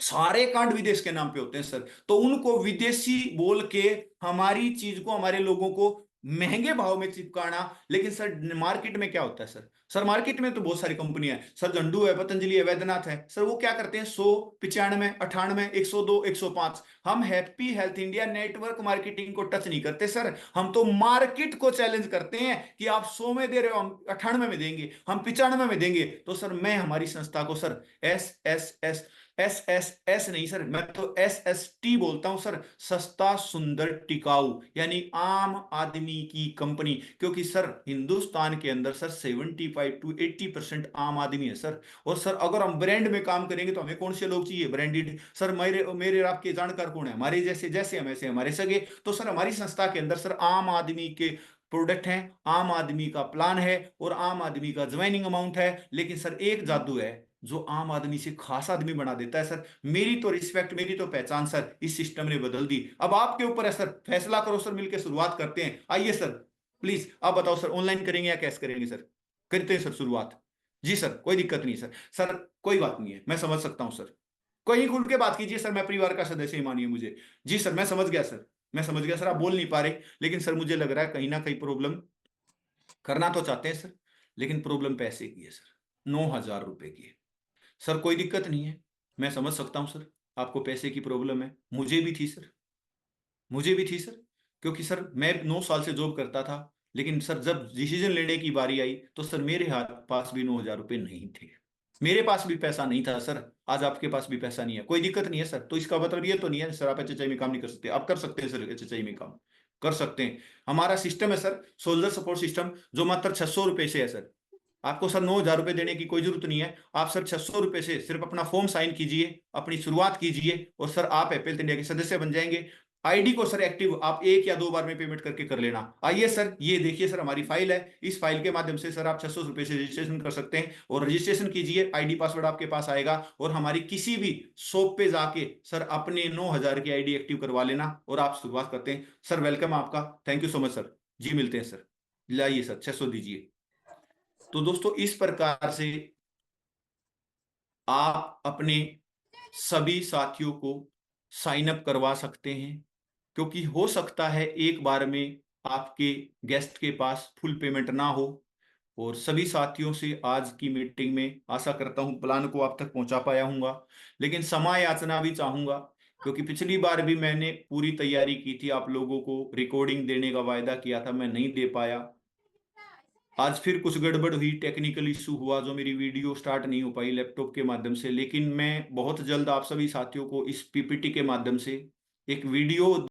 A: सारे कांड विदेश के नाम पे होते हैं सर, तो उनको विदेशी बोल के हमारी चीज को, हमारे लोगों को महंगे भाव में चिपकाना। लेकिन सर मार्केट में क्या होता है सर? सर मार्केट में तो बहुत सारी कंपनियां हैं सर, झंडू है, पतंजलि है, वैद्यनाथ है सर, वो क्या करते हैं 100 95 98 102 105। हम happy health India network marketing को टच नहीं करते सर, हम तो मार्केट को चैलेंज करते हैं कि आप 100 में दे रहे हो, हम 98 में देंगे, हम 95 में देंगे। तो सर मैं हमारी संस्था को सर एस नहीं सर, मैं तो SST बोलता हूं सर, सस्ता सुंदर टिकाऊ, यानी आम आदमी की कंपनी, क्योंकि सर हिंदुस्तान के अंदर सर 75 to 80% आम आदमी है सर, और सर अगर हम ब्रांड में काम करेंगे तो हमें कौन से लोग चाहिए ब्रांडेड सर? मेरे मेरे आपके जानकार कौन है? हमारे जैसे जैसे हम ऐसे हमारे सगे। तो सर हमारी संस्था के अंदर सर आम आदमी के प्रोडक्ट हैं, आम आदमी का प्लान है, और आम आदमी का ज्वाइनिंग अमाउंट है, लेकिन सर एक जादू है जो आम आदमी से खास आदमी बना देता है सर। मेरी तो रिस्पेक्ट, मेरी तो पहचान सर इस सिस्टम ने बदल दी। अब आपके ऊपर है सर, फैसला करो सर, मिलकर शुरुआत करते हैं। आइए सर, प्लीज आप बताओ सर, ऑनलाइन करेंगे या कैश करेंगे सर? करते हैं सर शुरुआत। जी सर, कोई दिक्कत नहीं सर। सर कोई बात नहीं है, मैं समझ सकता हूं सर, कोई खुल के बात कीजिए सर, मैं परिवार का सदस्य ही मानिए मुझे। जी सर, मैं समझ गया सर, मैं समझ गया सर, आप बोल नहीं पा रहे, लेकिन सर मुझे लग रहा है कहीं ना कहीं प्रॉब्लम, करना तो चाहते हैं सर, लेकिन प्रॉब्लम पैसे की है सर, 9,000 रुपए की है सर। कोई दिक्कत नहीं है, मैं समझ सकता हूं सर, आपको पैसे की प्रॉब्लम है, मुझे भी थी सर, मुझे भी थी सर, क्योंकि सर मैं 9 साल से जॉब करता था, लेकिन सर जब डिसीजन लेने की बारी आई तो सर मेरे हाथ पास भी 9,000 रुपए नहीं थे, मेरे पास भी पैसा नहीं था सर। आज आपके पास भी पैसा नहीं है, कोई दिक्कत नहीं है सर, तो इसका मतलब ये तो नहीं है सर आप HHI में काम नहीं कर सकते, आप कर सकते हैं सर, HHI में काम कर सकते हैं। हमारा सिस्टम है सर, सोल्जर सपोर्ट सिस्टम, जो मात्र 600 रुपए से है सर। आपको सर 9,000 रुपए देने की कोई जरूरत नहीं है, आप सर 600 रुपए से सिर्फ अपना फॉर्म साइन कीजिए, अपनी शुरुआत कीजिए, और सर आप एपल इंडिया के सदस्य बन जाएंगे। आईडी को सर एक्टिव आप 1 या 2 बार में पेमेंट करके कर लेना। आइए सर, ये देखिए सर हमारी फाइल है, इस फाइल के माध्यम से सर आप 600 रुपए से रजिस्ट्रेशन कर सकते हैं, और रजिस्ट्रेशन कीजिए, आईडी पासवर्ड आपके पास आएगा, और हमारी किसी भी शॉप पे जाके सर अपने 9,000 की आईडी एक्टिव करवा लेना, और आप शुरुआत करते हैं सर। वेलकम आपका, thank you so much sir. जी मिलते हैं सर, लाइए सर 600 दीजिए। तो दोस्तों इस प्रकार से आप अपने सभी साथियों को साइन अप करवा सकते हैं, क्योंकि हो सकता है एक बार में आपके गेस्ट के पास फुल पेमेंट ना हो। और सभी साथियों से आज की मीटिंग में आशा करता हूं प्लान को आप तक पहुंचा पाया हूंगा, लेकिन समय याचना भी चाहूंगा, क्योंकि पिछली बार भी मैंने पूरी तैयारी की थी, आप लोगों को रिकॉर्डिंग देने का वायदा किया था, मैं नहीं दे पाया। आज फिर कुछ गड़बड़ हुई, टेक्निकल इशू हुआ, जो मेरी वीडियो स्टार्ट नहीं हो पाई लैपटॉप के माध्यम से। लेकिन मैं बहुत जल्द आप सभी साथियों को इस पीपीटी के माध्यम से एक वीडियो